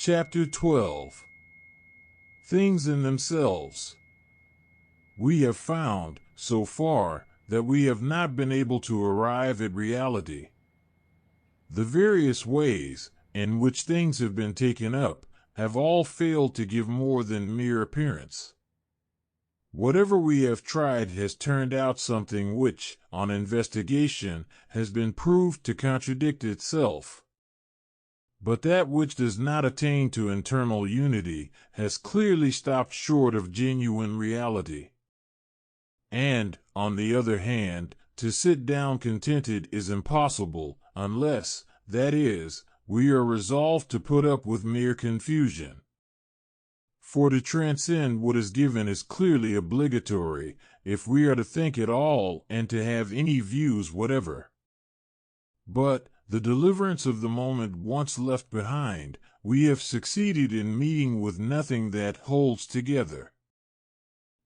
Chapter 12. Things in Themselves. We have found, so far, that we have not been able to arrive at reality. The various ways in which things have been taken up have all failed to give more than mere appearance. Whatever we have tried has turned out something which, on investigation, has been proved to contradict itself. But that which does not attain to internal unity has clearly stopped short of genuine reality. And, on the other hand, to sit down contented is impossible, unless, that is, we are resolved to put up with mere confusion. For to transcend what is given is clearly obligatory, if we are to think at all and to have any views whatever. But, the deliverance of the moment once left behind, we have succeeded in meeting with nothing that holds together.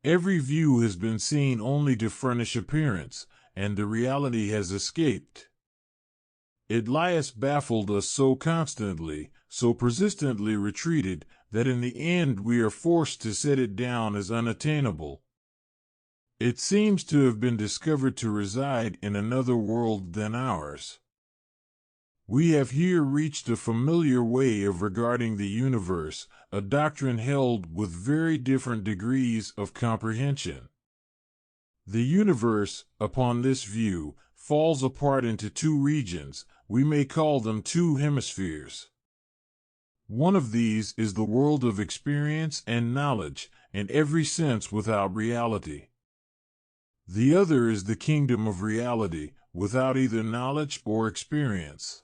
Every view has been seen only to furnish appearance, and the reality has escaped. It lieth baffled us so constantly, so persistently retreated, that in the end we are forced to set it down as unattainable. It seems to have been discovered to reside in another world than ours. We have here reached a familiar way of regarding the universe, a doctrine held with very different degrees of comprehension. The universe, upon this view, falls apart into two regions. We may call them two hemispheres. One of these is the world of experience and knowledge, in every sense without reality. The other is the kingdom of reality, without either knowledge or experience.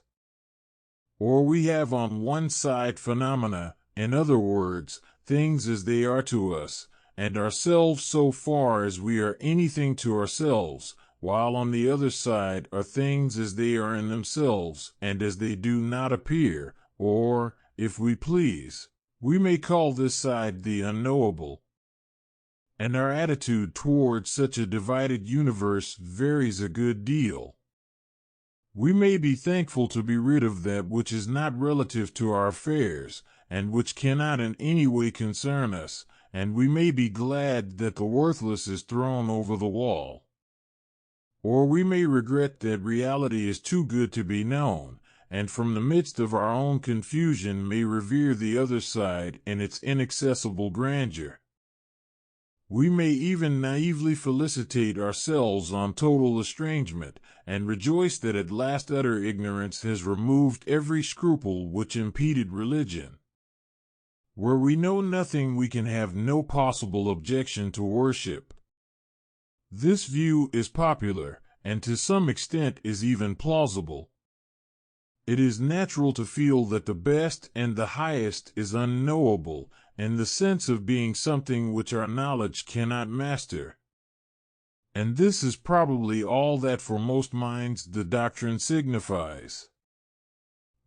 Or we have on one side phenomena, in other words, things as they are to us, and ourselves so far as we are anything to ourselves, while on the other side are things as they are in themselves, and as they do not appear, or, if we please, we may call this side the unknowable. And our attitude towards such a divided universe varies a good deal. We may be thankful to be rid of that which is not relative to our affairs, and which cannot in any way concern us, and we may be glad that the worthless is thrown over the wall. Or we may regret that reality is too good to be known, and from the midst of our own confusion may revere the other side in its inaccessible grandeur. We may even naively felicitate ourselves on total estrangement, and rejoice that at last utter ignorance has removed every scruple which impeded religion. Where we know nothing, we can have no possible objection to worship. This view is popular, and to some extent is even plausible. It is natural to feel that the best and the highest is unknowable, in the sense of being something which our knowledge cannot master. And this is probably all that for most minds the doctrine signifies.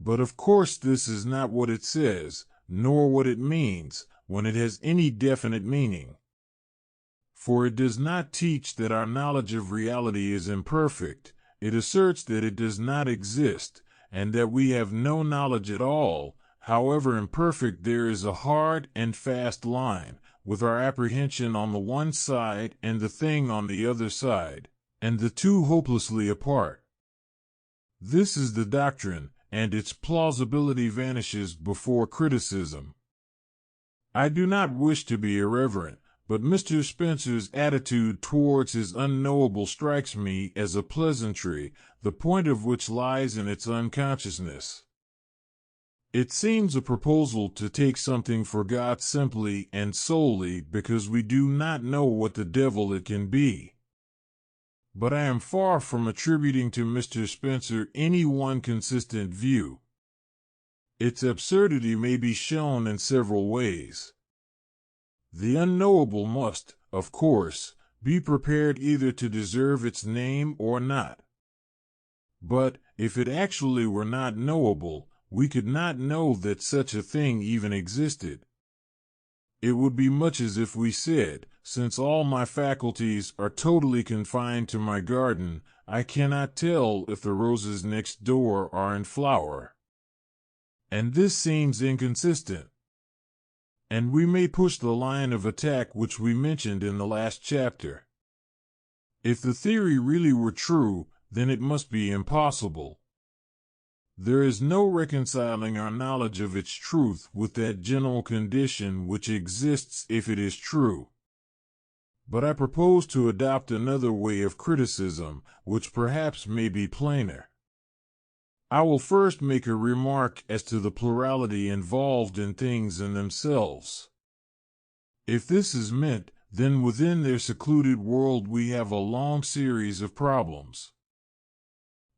But of course this is not what it says, nor what it means, when it has any definite meaning. For it does not teach that our knowledge of reality is imperfect. It asserts that it does not exist, and that we have no knowledge at all. However imperfect, there is a hard and fast line, with our apprehension on the one side and the thing on the other side, and the two hopelessly apart. This is the doctrine, and its plausibility vanishes before criticism. I do not wish to be irreverent, but Mr. Spencer's attitude towards his unknowable strikes me as a pleasantry, the point of which lies in its unconsciousness. It seems a proposal to take something for God simply and solely because we do not know what the devil it can be. But I am far from attributing to Mr. Spencer any one consistent view. Its absurdity may be shown in several ways. The unknowable must, of course, be prepared either to deserve its name or not. But, if it actually were not knowable, we could not know that such a thing even existed. It would be much as if we said, since all my faculties are totally confined to my garden, I cannot tell if the roses next door are in flower. And this seems inconsistent. And we may push the line of attack which we mentioned in the last chapter. If the theory really were true, then it must be impossible. There is no reconciling our knowledge of its truth with that general condition which exists if it is true. But I propose to adopt another way of criticism, which perhaps may be plainer. I will first make a remark as to the plurality involved in things in themselves. If this is meant, then within their secluded world we have a long series of problems.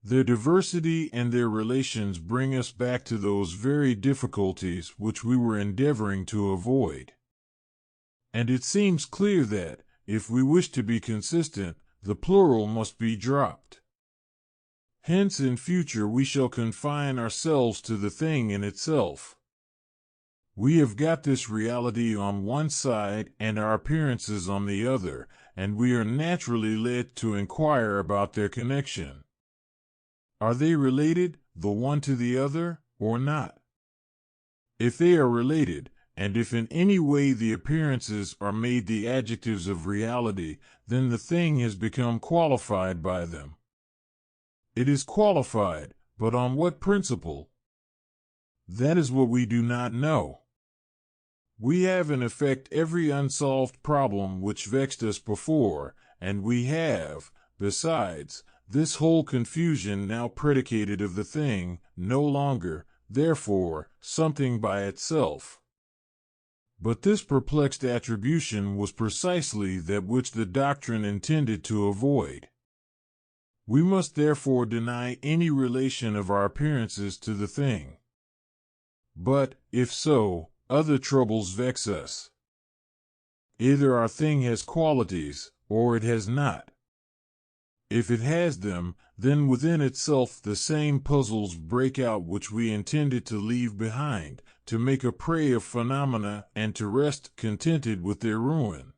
Their diversity and their relations bring us back to those very difficulties which we were endeavoring to avoid. And it seems clear that, if we wish to be consistent, the plural must be dropped. Hence in future we shall confine ourselves to the thing in itself. We have got this reality on one side and our appearances on the other, and we are naturally led to inquire about their connection. Are they related, the one to the other, or not? If they are related, and if in any way the appearances are made the adjectives of reality, then the thing has become qualified by them. It is qualified, but on what principle? That is what we do not know. We have in effect every unsolved problem which vexed us before, and we have, besides, this whole confusion now predicated of the thing, no longer, therefore, something by itself. But this perplexed attribution was precisely that which the doctrine intended to avoid. We must therefore deny any relation of our appearances to the thing. But, if so, other troubles vex us. Either our thing has qualities, or it has not. If it has them, then within itself the same puzzles break out which we intended to leave behind, to make a prey of phenomena and to rest contented with their ruin.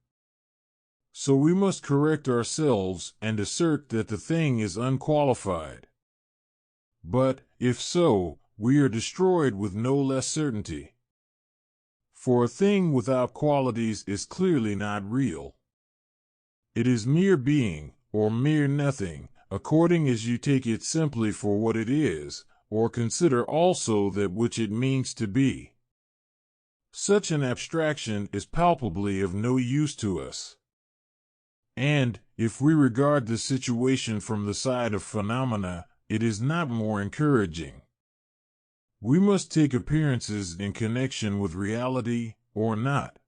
So we must correct ourselves and assert that the thing is unqualified. But, if so, we are destroyed with no less certainty. For a thing without qualities is clearly not real. It is mere being, or mere nothing, according as you take it simply for what it is, or consider also that which it means to be. Such an abstraction is palpably of no use to us. And, if we regard the situation from the side of phenomena, it is not more encouraging. We must take appearances in connection with reality, or not.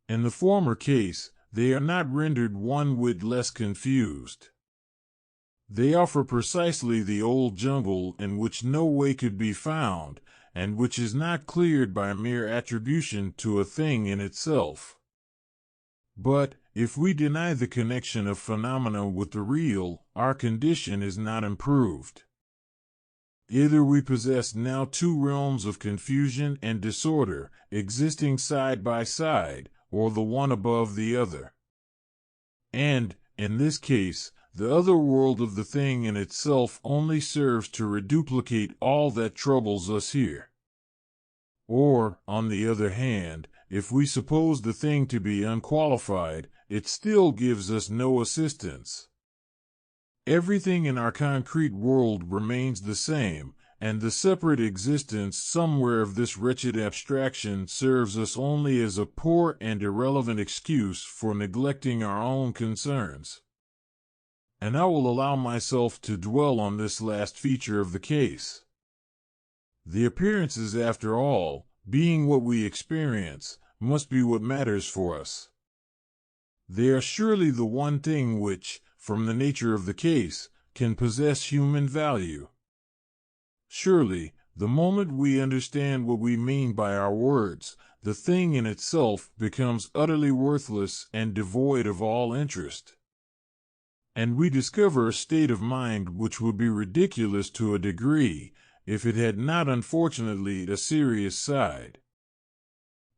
In the former case, they are not rendered one whit less confused. They offer precisely the old jungle in which no way could be found, and which is not cleared by mere attribution to a thing in itself. But, if we deny the connection of phenomena with the real, our condition is not improved. Either we possess now two realms of confusion and disorder, existing side by side, or the one above the other. And, in this case, the other world of the thing in itself only serves to reduplicate all that troubles us here. Or, on the other hand, if we suppose the thing to be unqualified, it still gives us no assistance. Everything in our concrete world remains the same, and the separate existence somewhere of this wretched abstraction serves us only as a poor and irrelevant excuse for neglecting our own concerns. And I will allow myself to dwell on this last feature of the case. The appearances, after all, being what we experience, must be what matters for us. They are surely the one thing which, from the nature of the case, can possess human value. Surely, the moment we understand what we mean by our words, the thing in itself becomes utterly worthless and devoid of all interest. And we discover a state of mind which would be ridiculous to a degree, if it had not unfortunately a serious side.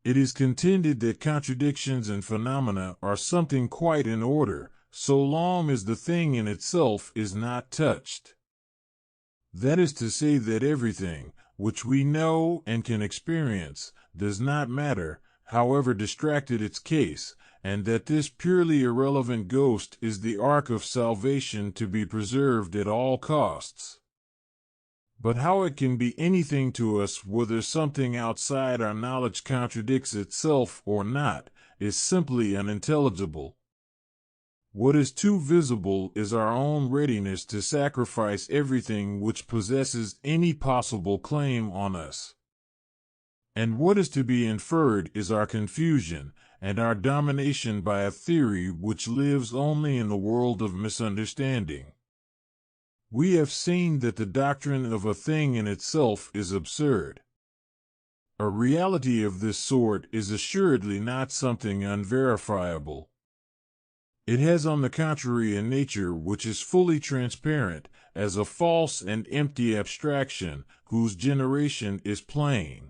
It is contended that contradictions and phenomena are something quite in order, so long as the thing in itself is not touched. That is to say that everything, which we know and can experience, does not matter, however distracted its case, and that this purely irrelevant ghost is the ark of salvation to be preserved at all costs. But how it can be anything to us whether something outside our knowledge contradicts itself or not is simply unintelligible. What is too visible is our own readiness to sacrifice everything which possesses any possible claim on us. And what is to be inferred is our confusion and our domination by a theory which lives only in the world of misunderstanding. We have seen that the doctrine of a thing in itself is absurd. A reality of this sort is assuredly not something unverifiable. It has on the contrary a nature which is fully transparent, as a false and empty abstraction, whose generation is plain.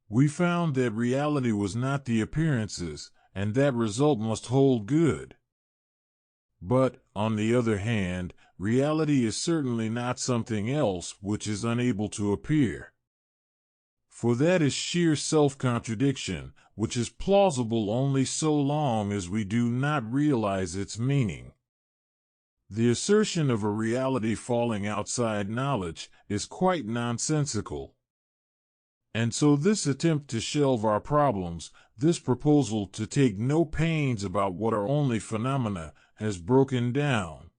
We found that reality was not the appearances, and that result must hold good. But, on the other hand, reality is certainly not something else which is unable to appear. For that is sheer self-contradiction, which is plausible only so long as we do not realize its meaning. The assertion of a reality falling outside knowledge is quite nonsensical. And so this attempt to shelve our problems, this proposal to take no pains about what are only phenomena, has broken down.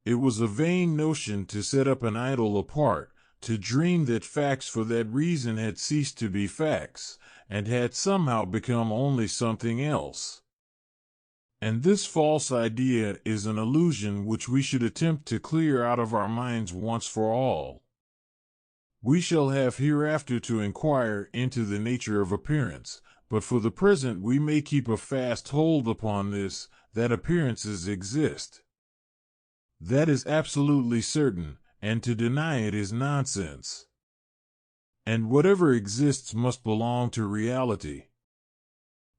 It was a vain notion to set up an idol apart, to dream that facts for that reason had ceased to be facts, and had somehow become only something else. And this false idea is an illusion which we should attempt to clear out of our minds once for all. We shall have hereafter to inquire into the nature of appearance, but for the present we may keep a fast hold upon this, that appearances exist. That is absolutely certain, and to deny it is nonsense. And whatever exists must belong to reality.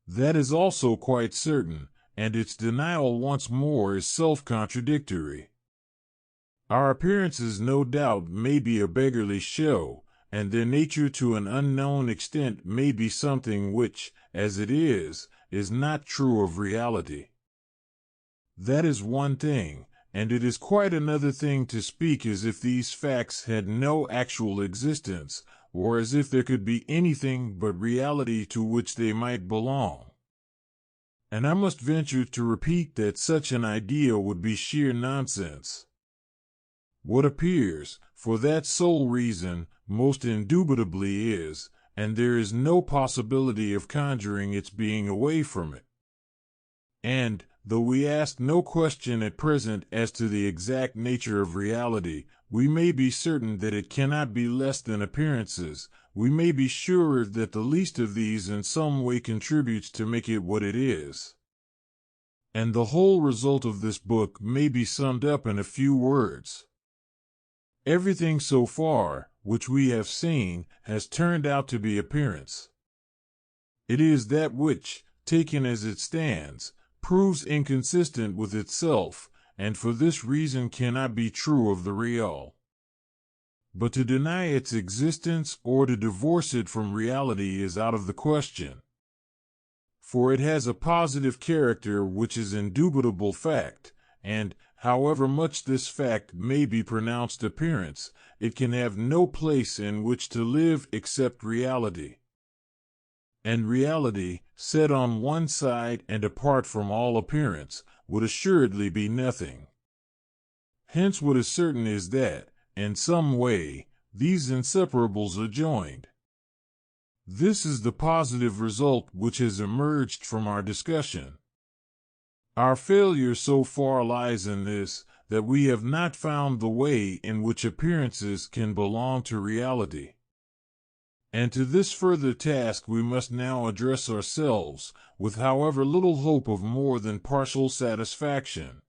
That is also quite certain, and its denial once more is self-contradictory. Our appearances no doubt may be a beggarly show, and their nature to an unknown extent may be something which, as it is not true of reality. That is one thing, and it is quite another thing to speak as if these facts had no actual existence, or as if there could be anything but reality to which they might belong. And I must venture to repeat that such an idea would be sheer nonsense. What appears, for that sole reason, most indubitably is, and there is no possibility of conjuring its being away from it. And, though we ask no question at present as to the exact nature of reality, we may be certain that it cannot be less than appearances. We may be sure that the least of these in some way contributes to make it what it is. And the whole result of this book may be summed up in a few words. Everything so far, which we have seen, has turned out to be appearance. It is that which, taken as it stands, proves inconsistent with itself, and for this reason cannot be true of the real. But to deny its existence or to divorce it from reality is out of the question. For it has a positive character which is indubitable fact, and, however much this fact may be pronounced appearance, it can have no place in which to live except reality. And reality, set on one side and apart from all appearance, would assuredly be nothing. Hence what is certain is that, in some way, these inseparables are joined. This is the positive result which has emerged from our discussion. Our failure so far lies in this, that we have not found the way in which appearances can belong to reality. And to this further task we must now address ourselves, with however little hope of more than partial satisfaction.